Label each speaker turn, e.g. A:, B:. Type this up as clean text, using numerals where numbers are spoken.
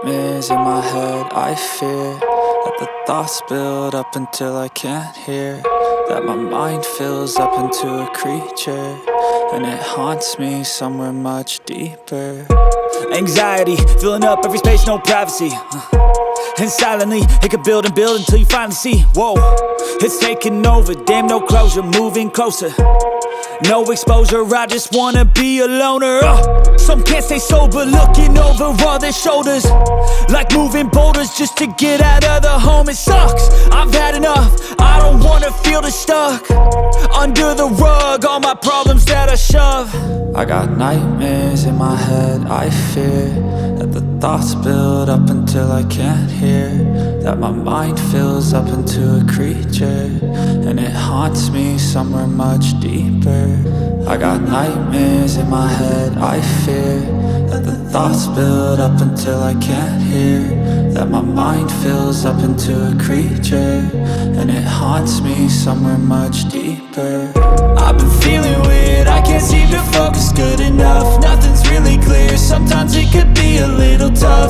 A: nightmares in my head. I fear that the thoughts build up until I can't hear, that my mind fills up into a creature, and it haunts me somewhere much deeper.
B: Anxiety, filling up every space, no privacy. And silently, it could build and build until you finally see, whoa, it's taking over, damn, no closure, moving closer. No exposure, I just wanna be a loner. Some can't stay sober, looking over all their shoulders, like moving boulders just to get out of the home. It sucks, I've had enough, I don't wanna feel the stuck under the rug, all my problems that I shove.
A: I got nightmares in my head. I fear that the thoughts build up until I can't hear, that my mind fills up into a creature, and it haunts me somewhere much deeper. I got nightmares in my head. I fear that the thoughts build up until I can't hear, that my mind fills up into a creature, and it haunts me somewhere much deeper.
B: I've been feeling weird, I can't seem to focus good enough. Nothing's really clear, sometimes it could be a little tough.